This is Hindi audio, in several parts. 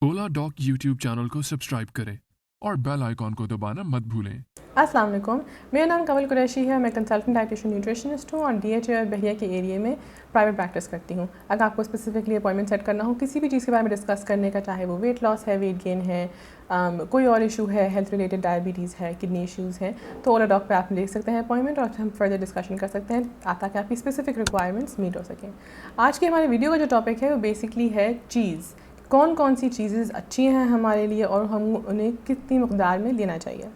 ओला डॉक यूट्यूब चैनल को सब्सक्राइब करें और बेल आइकॉन को दबाना मत भूलें। अस्सलाम वालेकुम, मेरा नाम कमल कुरैशी है। मैं कंसल्टेंट डाइटिशियन न्यूट्रिशनिस्ट हूँ और DHA और बहिया के एरिया में प्राइवेट प्रैक्टिस करती हूँ। अगर आपको स्पेसिफिकली अपॉइंटमेंट सेट करना हो किसी भी चीज़ के बारे में डिस्कस करने का, चाहे वो वेट लॉस है, वेट गेन है, कोई और इशू है, हेल्थ रिलेटेड डायबिटीज़ है, किडनी इश्यूज़ हैं, तो ओला डॉक पे आप ले सकते हैं अपॉइंटमेंट और हम फर्दर डिस्कशन कर सकते हैं ताकि आपकी स्पेसिफिक रिक्वायरमेंट्स मीट हो सकें। आज के हमारे वीडियो का जो टॉपिक है वो बेसिकली है चीज़। कौन कौन सी चीज़ें अच्छी हैं हमारे लिए और हम उन्हें कितनी मकदार में लेना चाहिए।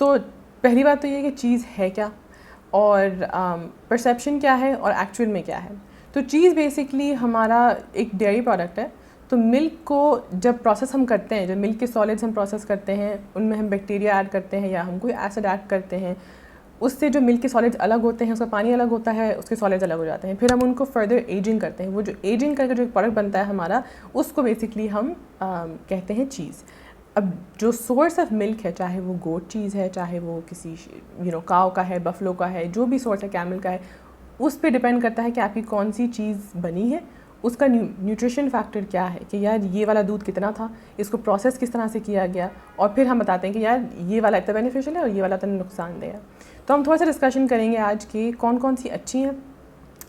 तो पहली बात तो ये कि चीज़ है क्या और परसेप्शन क्या है और एक्चुअल में क्या है। तो चीज़ बेसिकली हमारा एक डेयरी प्रोडक्ट है। तो मिल्क को जब प्रोसेस हम करते हैं, जब मिल्क के सॉलिड्स हम प्रोसेस करते हैं, उनमें हम बैक्टीरिया ऐड करते हैं या हम कोई एसिड ऐड करते हैं, उससे जो मिल्क के सॉलिड्स अलग होते हैं, उसका पानी अलग होता है, उसके सॉलिड्स अलग हो जाते हैं। फिर हम उनको फर्दर एजिंग करते हैं। वो जो एजिंग करके जो प्रोडक्ट बनता है हमारा, उसको बेसिकली हम कहते हैं चीज़। अब जो सोर्स ऑफ मिल्क है, चाहे वो गोट चीज़ है, चाहे वो किसी काव का है, बफलो का है, जो भी सोर्स है, कैमल का है, उस पर डिपेंड करता है कि आपकी कौन सी चीज़ बनी है, उसका न्यूट्रिशन फैक्टर क्या है कि यार ये वाला दूध कितना था, इसको प्रोसेस किस तरह से किया गया, और फिर हम बताते हैं कि यार ये वाला इतना बेनिफिशियल है और ये वाला इतना नुकसानदेह है। तो हम थोड़ा सा डिस्कशन करेंगे आज कि कौन कौन सी अच्छी हैं।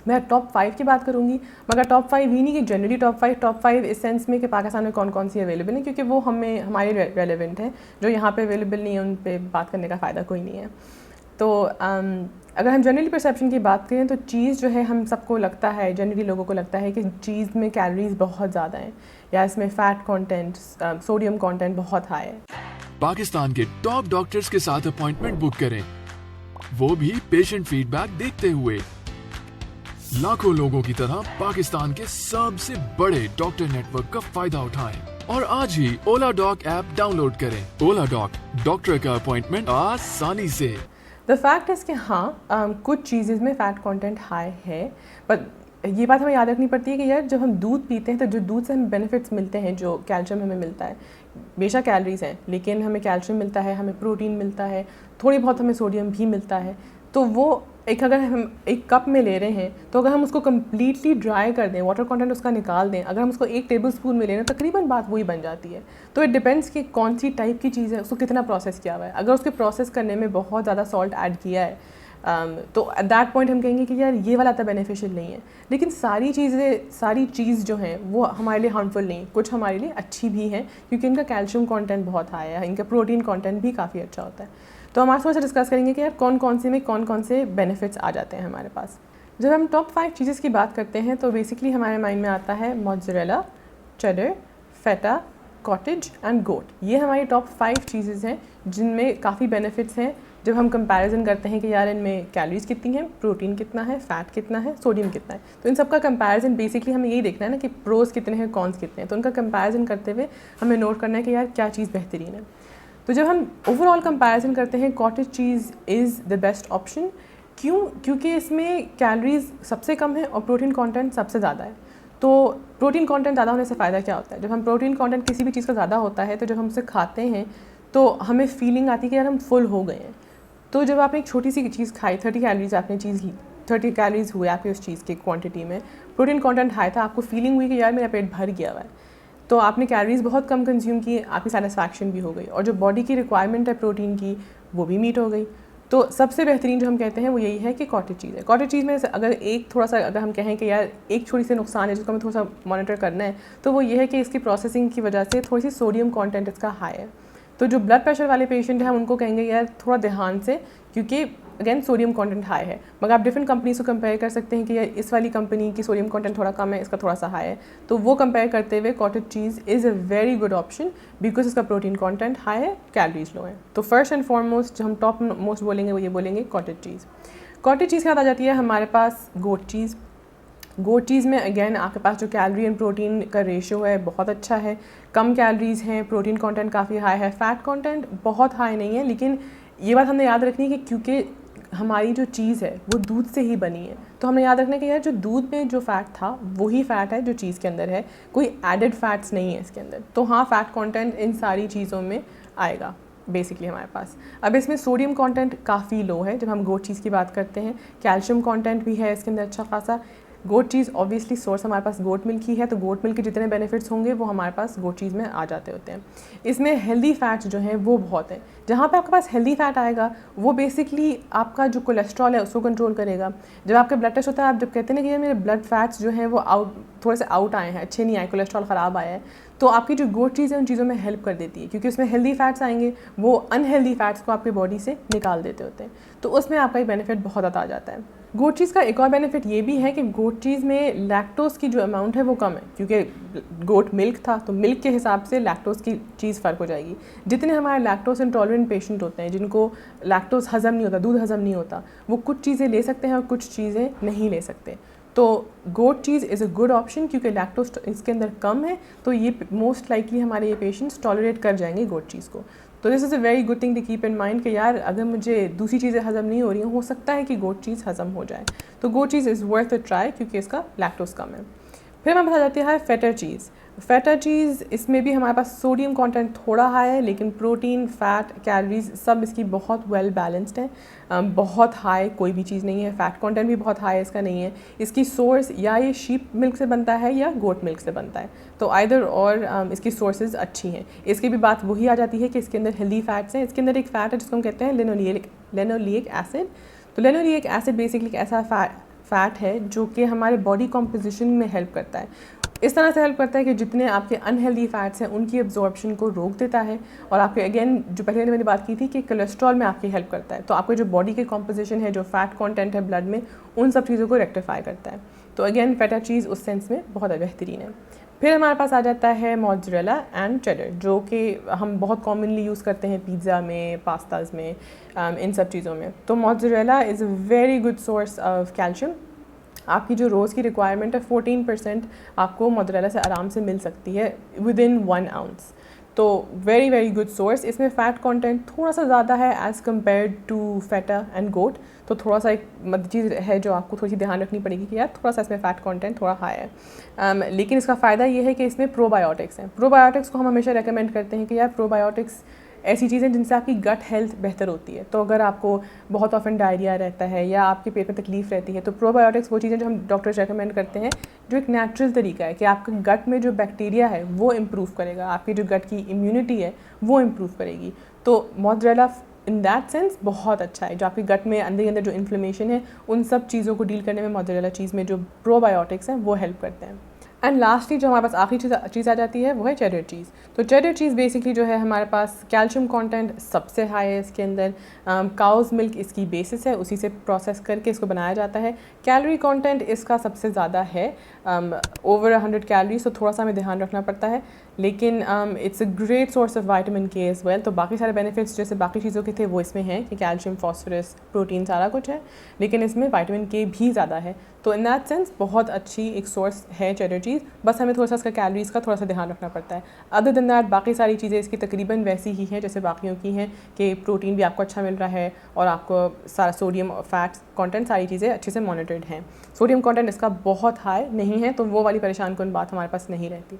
मैं टॉप 5 की बात करूँगी, मगर टॉप 5 ही नहीं कि जनरली टॉप 5 इस सेंस में कि पाकिस्तान में कौन कौन सी अवेलेबल हैं, क्योंकि वो हमारे रेलेवेंट हैं। जो यहाँ पे अवेलेबल नहीं है उन पे बात करने का फ़ायदा कोई नहीं है। तो अगर हम जनरली परसेप्शन की बात करें तो चीज़ जो है, हम सबको लगता है, जनरली लोगों को लगता है कि चीज़ में कैलोरीज बहुत ज़्यादा हैं या इसमें फ़ैट कंटेंट, सोडियम कंटेंट बहुत हाई है। पाकिस्तान के टॉप डॉक्टर्स के साथ अपॉइंटमेंट बुक करें, वो भी पेशेंट फीडबैक देखते हुए। लाखों लोगों की तरह पाकिस्तान के सबसे बड़े डॉक्टर नेटवर्क का फायदा उठाएं और आज ही ओला डॉक ऐप डाउनलोड करें। ओला डॉक, डॉक्टर का अपॉइंटमेंट आसानी से। द फैक्ट इज़ कि हाँ, कुछ चीज़ें में फ़ैट कंटेंट हाई है, पर ये बात हमें याद रखनी पड़ती है कि यार जब हम दूध पीते हैं तो जो दूध से हमें बेनिफिट्स मिलते हैं, जो कैल्शियम हमें मिलता है, बेशक कैलोरीज हैं लेकिन हमें कैल्शियम मिलता है, हमें प्रोटीन मिलता है, थोड़ी बहुत हमें सोडियम भी मिलता है। तो वो अगर हम एक कप में ले रहे हैं तो अगर हम उसको कम्प्लीटली ड्राई कर दें, वाटर कंटेंट उसका निकाल दें, अगर हम उसको 1 टेबलस्पून में ले लें, तकरीबन बात वही बन जाती है। तो इट डिपेंड्स कि कौन सी टाइप की चीज़ है, उसको कितना प्रोसेस किया हुआ है। अगर उसके प्रोसेस करने में बहुत ज़्यादा सॉल्ट ऐड किया है तो एट दैट पॉइंट हम कहेंगे कि यार ये वाला तो बेनिफिशियल नहीं है। लेकिन सारी चीज़ जो हैं वो हमारे लिए हार्मफुल नहीं, कुछ हमारे लिए अच्छी भी हैं क्योंकि इनका कैल्शियम कंटेंट बहुत हाई है, इनका प्रोटीन कंटेंट भी काफ़ी अच्छा होता है। तो हम आज थोड़ा सा डिस्कस करेंगे कि यार कौन कौन से बेनिफिट्स आ जाते हैं हमारे पास। जब हम टॉप 5 चीज़ें की बात करते हैं तो बेसिकली हमारे माइंड में आता है mozzarella, cheddar, feta, cottage and goat. ये हमारी टॉप 5 चीज़ें हैं जिनमें काफ़ी बेनिफिट्स हैं। जब हम कंपैरिजन करते हैं कि यार इनमें कैलोरीज कितनी हैं, प्रोटीन कितना है, फ़ैट कितना है, सोडियम कितना है, तो इन सब का कंपैरिजन बेसिकली हमें यही देखना है ना कि प्रोज कितने हैं, कॉन्स कितने हैं। तो उनका कंपैरिजन करते हुए हमें नोट करना है कि यार क्या चीज़ बेहतरीन है। तो जब हम ओवरऑल कंपैरिजन करते हैं, cottage cheese is the best option. क्योंकि इसमें कैलोरीज सबसे कम है और प्रोटीन कंटेंट सबसे ज़्यादा है। तो प्रोटीन कंटेंट ज़्यादा होने से फ़ायदा क्या होता है? जब हम प्रोटीन कंटेंट किसी भी चीज़ का ज़्यादा होता है तो जब हम उसे खाते हैं तो हमें फीलिंग आती है कि यार हम फुल हो गए हैं। तो जब आपने एक छोटी सी चीज़ खाई, 30 कैलोरीज आपने चीज़ ली, 30 कैलोरीज हुए आपकी उस चीज़ की क्वांटिटी में, प्रोटीन कंटेंट हाई था, आपको फीलिंग हुई कि यार मेरा पेट भर गया हुआ है, तो आपने कैलोरीज बहुत कम कंज्यूम की, आपकी सेटिस्फैक्शन भी हो गई और जो बॉडी की रिक्वायरमेंट है प्रोटीन की वो भी मीट हो गई। तो सबसे बेहतरीन जो हम कहते हैं वो यही है कि कॉटेज चीज़ है। कॉटेज चीज़ में अगर एक थोड़ा सा अगर हम कहें कि यार एक छोटी सी नुकसान है जिसको हमें थोड़ा सा मॉनिटर करना है, तो वो ये है कि इसकी प्रोसेसिंग की वजह से थोड़ी सी सोडियम कंटेंट इसका हाई है। तो जो ब्लड प्रेशर वाले पेशेंट हैं हम उनको कहेंगे यार थोड़ा ध्यान से, क्योंकि अगेन सोडियम कंटेंट हाई है। मगर आप डिफरेंट कंपनीज को कंपेयर कर सकते हैं कि यार इस वाली कंपनी की सोडियम कंटेंट थोड़ा कम है, इसका थोड़ा सा हाई है। तो वो कंपेयर करते हुए cottage cheese is a very good option because इसका प्रोटीन कंटेंट हाई है, कैलोरीज लो है। तो फर्स्ट एंड फॉरमोस्ट जो हम टॉप मोस्ट बोलेंगे वो ये बोलेंगे कॉटेज चीज़। कॉटेज चीज़ के बाद आ जाती है हमारे पास गोट चीज़। गोट चीज़ में अगेन आपके पास जो कैलोरी एंड प्रोटीन का रेशियो है बहुत अच्छा है, कम कैलोरीज हैं, प्रोटीन कंटेंट काफ़ी हाई है, फ़ैट कंटेंट बहुत हाई नहीं है। लेकिन ये बात हमने याद रखनी है कि क्योंकि हमारी जो चीज़ है वो दूध से ही बनी है, तो हमने याद रखना है कि यार जो दूध में जो फ़ैट था वही फ़ैट है जो चीज़ के अंदर है, कोई एडेड फैट्स नहीं है इसके अंदर। तो हाँ, फ़ैट कंटेंट इन सारी चीज़ों में आएगा बेसिकली हमारे पास। अब इसमें सोडियम कंटेंट काफ़ी लो है जब हम गोट चीज़ की बात करते हैं, कैल्शियम कंटेंट भी है इसके अंदर अच्छा खासा, गोट चीज़ ऑब्वियसली सोर्स हमारे पास गोट मिल्क ही है, तो गोट मिल्क के जितने बेनिफिट्स होंगे वो हमारे पास गोट चीज़ में आ जाते होते हैं। इसमें हेल्दी फैट्स जो हैं वो बहुत हैं। जहाँ पे आपके पास हेल्दी फैट आएगा वो बेसिकली आपका जो कोलेस्ट्रॉल है उसको कंट्रोल करेगा। जब आपके ब्लड टेस्ट होता है, आप जब कहते हैं ना कि ये मेरे ब्लड फैट्स जो हैं वो थोड़े से आउट आए हैं, अच्छे नहीं आए, कोलेस्ट्रॉल ख़राब आया है, तो आपकी जो गोट चीज़ है उन चीज़ों में हेल्प कर देती है, क्योंकि उसमें हेल्दी फैट्स आएंगे, वो अनहेल्दी फैट्स को आपकी बॉडी से निकाल देते होते हैं, तो उसमें आपका ये बेनिफिट बहुत ज़्यादा आ जाता है। गोट चीज़ का एक और बेनिफिट ये भी है कि गोट चीज़ में लैक्टोज़ की जो अमाउंट है वो कम है, क्योंकि गोट मिल्क था तो मिल्क के हिसाब से लैक्टोज़ की चीज़ फ़र्क हो जाएगी। जितने हमारे लैक्टोज़ इंटॉलरेंट पेशेंट होते हैं, जिनको लैक्टोज़ हज़म नहीं होता, दूध हज़म नहीं होता, वो कुछ चीज़ें ले सकते हैं और कुछ चीज़ें नहीं ले सकते। तो गोट चीज़ इज़ अ गुड ऑप्शन, क्योंकि लैक्टोज इसके अंदर कम है, तो ये मोस्ट लाइकली हमारे ये पेशेंट्स टॉलरेट कर जाएंगे गोट चीज़ को। तो this is a very good thing to keep in mind कि यार अगर मुझे दूसरी चीज़ें हज़म नहीं हो रही हैं, हो सकता है कि गोट चीज़ हज़म हो जाए, तो गोट चीज़ इज़ वर्थ अ ट्राई, क्योंकि इसका लैक्टोज कम है। फिर हमें पता जाती है फेटा चीज़। फेटा चीज़, इसमें भी हमारे पास सोडियम कंटेंट थोड़ा हाई है, लेकिन प्रोटीन, फैट, कैलोरीज सब इसकी बहुत वेल बैलेंस्ड है। बहुत हाई कोई भी चीज़ नहीं है। फैट कंटेंट भी बहुत हाई इसका नहीं है। इसकी सोर्स या ये शीप मिल्क से बनता है या गोट मिल्क से बनता है, तो आइदर और इसकी सोर्सेज अच्छी हैं। इसकी भी बात वही आ जाती है कि इसके अंदर हेल्दी फैट्स हैं। इसके अंदर एक फ़ैट है जिसको हम कहते हैं लिनोलिक एसिड। तो लिनोलिक एसिड बेसिकली एक ऐसा फैट है जो कि हमारे बॉडी कॉम्पोजिशन में हेल्प करता है। इस तरह से हेल्प करता है कि जितने आपके अनहेल्दी फैट्स हैं उनकी एब्जॉर्प्शन को रोक देता है, और आपके अगेन जो पहले मैंने बात की थी कि कोलेस्ट्रॉल में आपकी हेल्प करता है, तो आपके जो बॉडी के कॉम्पोजिशन है, जो फैट कंटेंट है ब्लड में, उन सब चीज़ों को रेक्टिफाई करता है। तो अगेन फेटा चीज़ उस सेंस में बहुत बेहतरीन है। फिर हमारे पास आ जाता है मोज़रेला एंड चेडर, जो कि हम बहुत कॉमनली यूज़ करते हैं पिज़्ज़ा में, पास्ताज में, इन सब चीज़ों में। तो mozzarella is a very good source of calcium. आपकी जो रोज़ की रिक्वायरमेंट है 14% आपको मोज़रेला से आराम से मिल सकती है विद इन 1 आउंस। तो वेरी वेरी गुड सोर्स। इसमें फ़ैट कंटेंट थोड़ा सा ज़्यादा है as compare to feta and goat, तो थोड़ा सा एक चीज़ है जो आपको थोड़ी सी ध्यान रखनी पड़ेगी कि यार थोड़ा सा इसमें फ़ैट कंटेंट थोड़ा हाई है। लेकिन इसका फ़ायदा ये है कि इसमें प्रोबायोटिक्स हैं। प्रोबायोटिक्स को हम हमेशा रेकमेंड करते हैं कि यार प्रोबायोटिक्स ऐसी चीज़ें जिनसे आपकी गट हेल्थ बेहतर होती है। तो अगर आपको बहुत ऑफन डायरिया रहता है या आपके पेट में तकलीफ़ रहती है, तो प्रोबायोटिक्स वो चीज़ें जो हम डॉक्टर्स रेकमेंड करते हैं, जो एक नेचुरल तरीका है कि आपके गट में जो बैक्टीरिया है वो इम्प्रूव करेगा, आपकी जो गट की इम्यूनिटी है वो इम्प्रूव करेगी। तो मोज़रेला इन दैट सेंस बहुत अच्छा है। जो आपके गट में अंदर ही अंदर जो इन्फ्लेमेशन है, उन सब चीज़ों को डील करने में मोज़रेला चीज़ में जो प्रोबायोटिक्स हैं वो हेल्प करते हैं। एंड लास्टली जो हमारे पास आखिरी चीज़ आ जाती है वो है चेडर चीज़। तो चेडर चीज़ बेसिकली जो है हमारे पास कैल्शियम कंटेंट सबसे हाई है इसके अंदर। काउज़ मिल्क इसकी बेसिस है, उसी से प्रोसेस करके इसको बनाया जाता है। कैलोरी कंटेंट इसका सबसे ज़्यादा है, ओवर 100 कैलोरीज, तो थोड़ा सा हमें ध्यान रखना पड़ता है। लेकिन it's a great source of vitamin के एज़ वेल। तो बाकी सारे बेनिफिट्स जैसे बाकी चीज़ों के थे वो इसमें हैं कि कैल्शियम, फॉस्फोरस, प्रोटीन सारा कुछ है, लेकिन इसमें विटामिन के भी ज़्यादा है। तो इन दैट सेंस बहुत अच्छी एक सोर्स है चेडर चीज़। बस हमें थोड़ा सा इसका कैलोरीज़ का थोड़ा सा ध्यान रखना पड़ता है। अदर देन दैट बाकी सारी चीज़ें इसकी तकरीबन वैसी ही हैं जैसे बाकियों की हैं, कि प्रोटीन भी आपको अच्छा मिल रहा है और आपको सारा सोडियम, फैट्स कंटेंट सारी चीज़ें अच्छे से मॉनिटर्ड हैं। सोडियम कंटेंट इसका बहुत हाई नहीं है, तो वो वाली परेशान कौन बात हमारे पास नहीं रहती।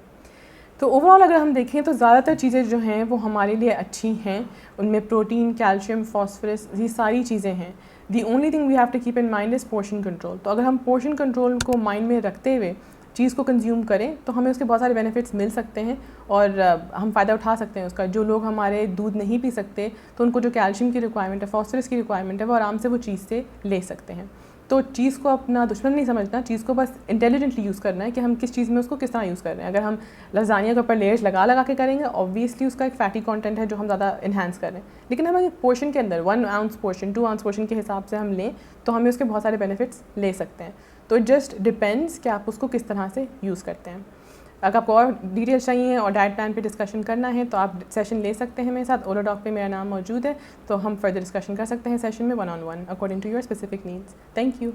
तो ओवरऑल अगर हम देखें तो ज़्यादातर चीज़ें जो हैं वो हमारे लिए अच्छी हैं। उनमें प्रोटीन, कैल्शियम, फॉस्फोरस, ये सारी चीज़ें हैं। The only thing we have to keep in mind is portion control. तो अगर हम पोर्शन कंट्रोल को माइंड में रखते हुए चीज़ को कंज्यूम करें तो हमें उसके बहुत सारे बेनिफिट्स मिल सकते हैं और हम फ़ायदा उठा सकते हैं उसका। जो लोग हमारे दूध नहीं पी सकते तो उनको जो कैल्शियम की रिक्वायरमेंट है, फॉस्फोरस की रिक्वायरमेंट है, वो आराम से वो चीज़ से ले सकते हैं। तो चीज़ को अपना दुश्मन नहीं समझना, चीज़ को बस इंटेलिजेंटली यूज़ करना है कि हम किस चीज़ में उसको किस तरह यूज़ कर रहे हैं। अगर हम लजानिया के ऊपर लेयर्स लगा के करेंगे, ऑब्वियसली उसका एक फैटी कंटेंट है जो हम ज़्यादा इन्हांस कर रहे हैं। लेकिन हम एक पोर्शन के अंदर 1 आउंस पोर्शन, 2 आउंस पोर्शन के हिसाब से हम लें तो हमें उसके बहुत सारे बेनिफिट्स ले सकते हैं। तो जस्ट डिपेंड्स कि आप उसको किस तरह से यूज़ करते हैं। अगर आपको और डिटेल्स चाहिए और डाइट प्लान पे डिस्कशन करना है तो आप सेशन ले सकते हैं मेरे साथ। ओलोडॉक पे मेरा नाम मौजूद है, तो हम फर्दर डिस्कशन कर सकते हैं सेशन में 1-on-1 according to your specific needs. Thank you.